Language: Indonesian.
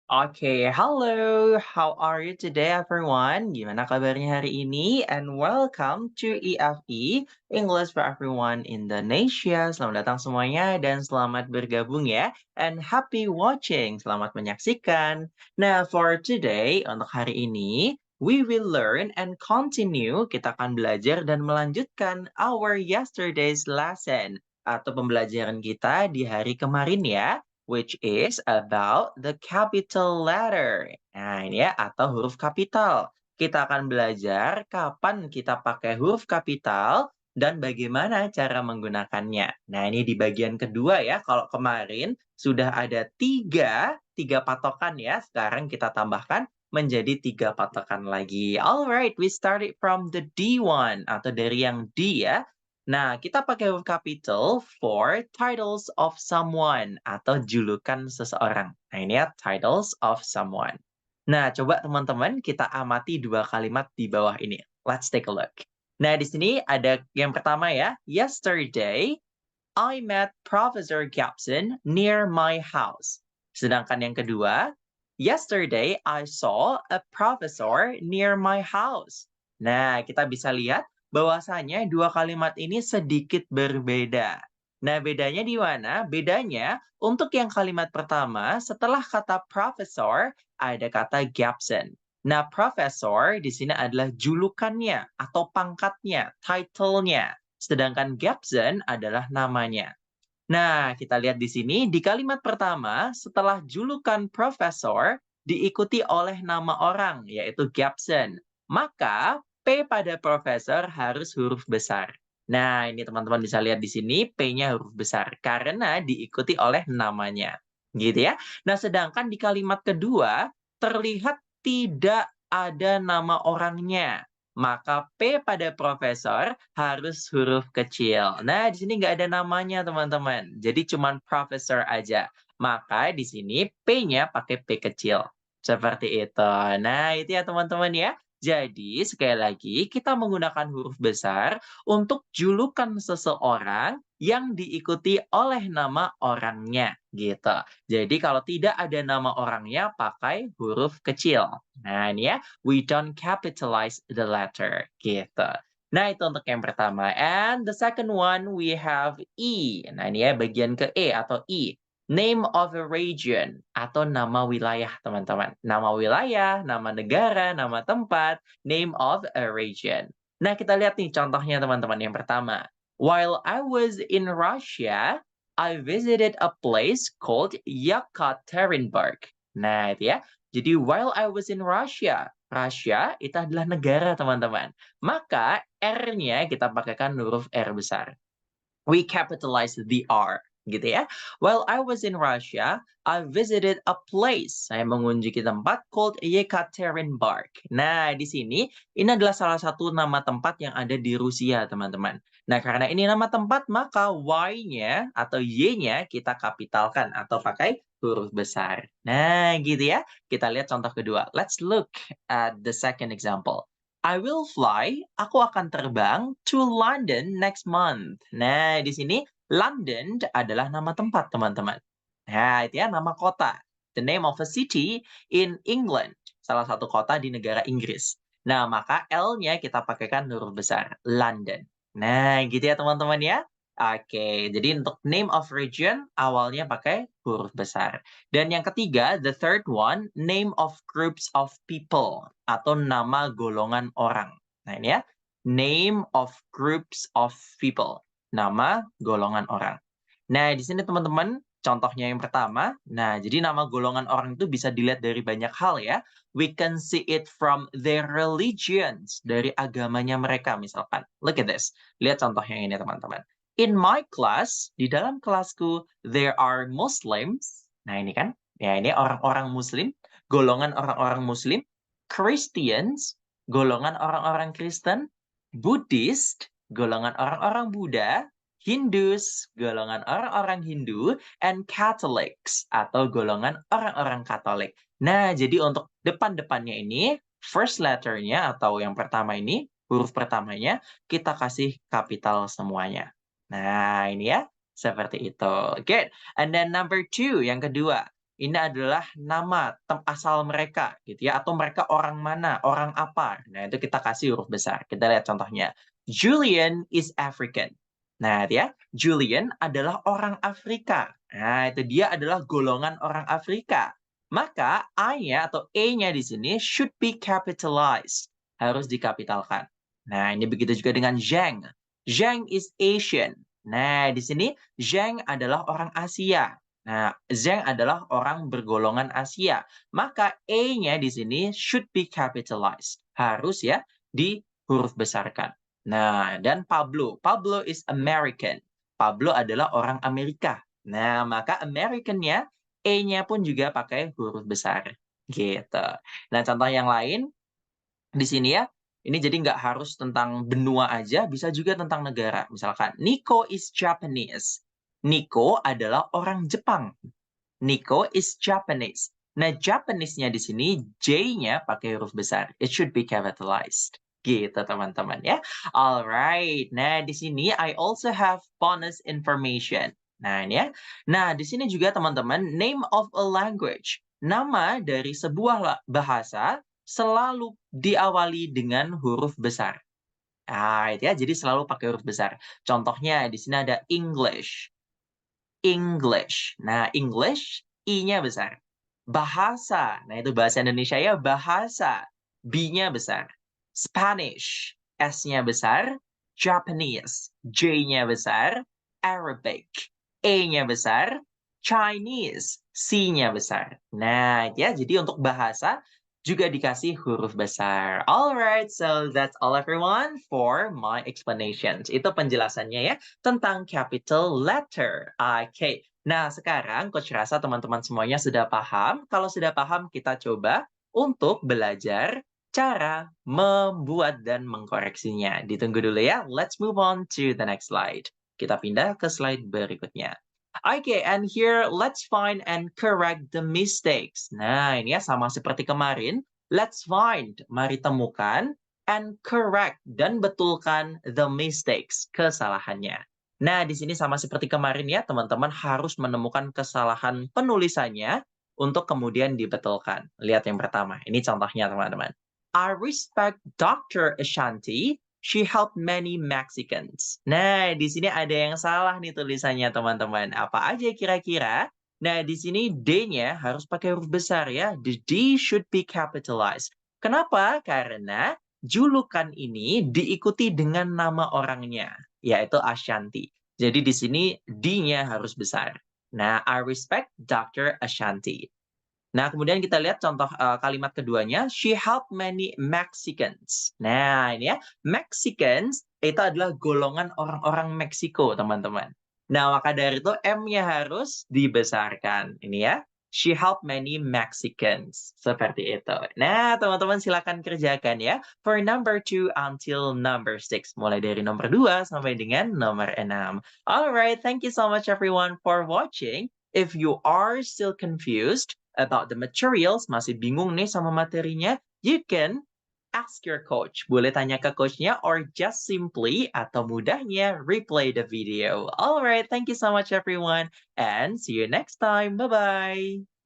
Oke, halo. How are you today, everyone? Gimana kabarnya hari ini? And welcome to EFE, English for Everyone Indonesia. Selamat datang semuanya dan selamat bergabung ya. And happy watching. Selamat menyaksikan. Nah, for today, untuk hari ini, we will learn and continue. Kita akan belajar dan melanjutkan our yesterday's lesson atau pembelajaran kita di hari kemarin ya, which is about the capital letter. Nah, ini ya, atau huruf kapital. Kita akan belajar kapan kita pakai huruf kapital dan bagaimana cara menggunakannya. Nah, ini di bagian kedua ya. Kalau kemarin sudah ada tiga patokan ya. Sekarang kita tambahkan menjadi tiga patokan lagi. Alright, we started from the D1 atau dari yang D ya. Nah, kita pakai huruf capital for titles of someone atau julukan seseorang. Nah, ini ya, titles of someone. Nah, coba teman-teman kita amati dua kalimat di bawah ini. Let's take a look. Nah, di sini ada yang pertama ya. Yesterday, I met Professor Gapson near my house. Sedangkan yang kedua, yesterday I saw a professor near my house. Nah, kita bisa lihat bahwasanya dua kalimat ini sedikit berbeda. Nah, bedanya di mana? Bedanya untuk yang kalimat pertama, setelah kata professor, ada kata Gapson. Nah, professor di sini adalah julukannya atau pangkatnya, title-nya. Sedangkan Gapson adalah namanya. Nah, kita lihat di sini, di kalimat pertama, setelah julukan profesor, diikuti oleh nama orang, yaitu Gapson. Maka, P pada profesor harus huruf besar. Nah, ini teman-teman bisa lihat di sini, P-nya huruf besar, karena diikuti oleh namanya. Gitu ya. Nah, sedangkan di kalimat kedua, terlihat tidak ada nama orangnya. Maka P pada profesor harus huruf kecil. Nah, di sini nggak ada namanya, teman-teman. Jadi cuman profesor aja. Maka di sini P-nya pakai P kecil. Seperti itu. Nah, itu ya teman-teman ya. Jadi, sekali lagi, kita menggunakan huruf besar untuk julukan seseorang yang diikuti oleh nama orangnya. Gitu. Jadi, kalau tidak ada nama orangnya, pakai huruf kecil. Nah, ini ya. We don't capitalize the letter. Gitu. Nah, itu untuk yang pertama. And the second one, we have E. Nah, ini ya bagian ke E atau I. Name of a region atau nama wilayah, teman-teman. Nama wilayah, nama negara, nama tempat, name of a region. Nah, kita lihat nih contohnya, teman-teman. Yang pertama. While I was in Russia, I visited a place called Yekaterinburg. Nah, itu ya. Jadi, while I was in Russia, Russia itu adalah negara, teman-teman. Maka R-nya kita pakaikan huruf R besar. We capitalize the R, gitu ya. While I was in Russia, I visited a place. Saya mengunjungi tempat called Yekaterinburg. Nah, di sini ini adalah salah satu nama tempat yang ada di Rusia, teman-teman. Nah, karena ini nama tempat, maka Y-nya atau Y-nya kita kapitalkan atau pakai huruf besar. Nah, gitu ya. Kita lihat contoh kedua. Let's look at the second example. I will fly, aku akan terbang to London next month. Nah, di sini London adalah nama tempat, teman-teman. Nah, itu ya nama kota. The name of a city in England. Salah satu kota di negara Inggris. Nah, maka L-nya kita pakaikan huruf besar. London. Nah, gitu ya teman-teman ya. Oke, jadi untuk name of region awalnya pakai huruf besar. Dan yang ketiga, the third one, name of groups of people atau nama golongan orang. Nah, ini ya, name of groups of people, nama golongan orang. Nah, di sini teman-teman, contohnya yang pertama. Nah, jadi nama golongan orang itu bisa dilihat dari banyak hal ya. We can see it from their religions, dari agamanya mereka misalkan. Look at this. Lihat contohnya ini teman-teman. In my class, di dalam kelasku, there are Muslims. Nah, ini kan. Ya, ini orang-orang Muslim. Golongan orang-orang Muslim. Christians. Golongan orang-orang Kristen. Buddhist. Golongan orang-orang Buddha. Hindus. Golongan orang-orang Hindu. And Catholics. Atau golongan orang-orang Katolik. Nah, jadi untuk depan-depannya ini, first letternya atau yang pertama ini, huruf pertamanya, kita kasih kapital semuanya. Nah, ini ya, seperti itu. Good. And then number two, yang kedua. ini adalah nama asal mereka gitu ya, atau mereka orang mana, orang apa. Nah, itu kita kasih huruf besar. Kita lihat contohnya. Julian is African. Nah, ya, Julian adalah orang Afrika. Nah, itu dia adalah golongan orang Afrika. Maka I-nya atau A-nya di sini should be capitalized. Harus dikapitalkan. Nah, ini begitu juga dengan Zhang. Zhang is Asian. Nah, di sini Zhang adalah orang Asia. Nah, Zhang adalah orang bergolongan Asia. Maka A-nya di sini should be capitalized. Harus ya di huruf besarkan. Nah, dan Pablo. Pablo is American. Pablo adalah orang Amerika. Nah, maka American-nya E-nya pun juga pakai huruf besar. Gitu. Nah, contoh yang lain di sini ya, ini jadi nggak harus tentang benua aja, bisa juga tentang negara. Misalkan, Nico is Japanese. Nico adalah orang Jepang. Nico is Japanese. Nah, Japanese-nya di sini, J-nya pakai huruf besar. It should be capitalized. Gitu, teman-teman ya. Alright. Nah, di sini I also have bonus information. Nah, ini ya. Nah, di sini juga teman-teman, name of a language. Nama dari sebuah bahasa selalu diawali dengan huruf besar. Nah, itu ya. Jadi selalu pakai huruf besar. Contohnya di sini ada English. English. Nah, English, I-nya besar. Bahasa. Nah, itu bahasa Indonesia ya, bahasa. B-nya besar. Spanish, S-nya besar. Japanese, J-nya besar. Arabic, E-nya besar. Chinese, C-nya besar. Nah, ya, jadi untuk bahasa juga dikasih huruf besar. Alright, so that's all everyone for my explanations. Itu penjelasannya ya tentang capital letter. Oke. Nah, sekarang Coach rasa teman-teman semuanya sudah paham. Kalau sudah paham, kita coba untuk belajar cara membuat dan mengkoreksinya. Ditunggu dulu ya. Let's move on to the next slide. Kita pindah ke slide berikutnya. Okay, and here let's find and correct the mistakes. Nah, ini ya sama seperti kemarin. Let's find, mari temukan, and correct, dan betulkan the mistakes, kesalahannya. Nah, di sini sama seperti kemarin ya, teman-teman harus menemukan kesalahan penulisannya untuk kemudian dibetulkan. Lihat yang pertama, ini contohnya teman-teman. I respect Dr. Ashanti. She helped many Mexicans. Nah, di sini ada yang salah nih tulisannya, teman-teman. Apa aja kira-kira? Nah, di sini D-nya harus pakai huruf besar ya. The D should be capitalized. Kenapa? Karena julukan ini diikuti dengan nama orangnya, yaitu Ashanti. Jadi di sini D-nya harus besar. Nah, I respect Dr. Ashanti. Nah, kemudian kita lihat contoh kalimat keduanya, she helped many Mexicans. Nah, ini ya, Mexicans itu adalah golongan orang-orang Meksiko, teman-teman. Nah, maka dari itu M-nya harus dibesarkan. Ini ya, she helped many Mexicans. Seperti itu. Nah, teman-teman silakan kerjakan ya. For number 2 until number 6. Mulai dari nomor 2 sampai dengan nomor 6. Alright, thank you so much everyone for watching. If you are still confused about the materials, masih bingung nih sama materinya, you can ask your coach. Boleh tanya ke coachnya or just simply atau mudahnya replay the video. Alright, thank you so much everyone and see you next time. Bye-bye.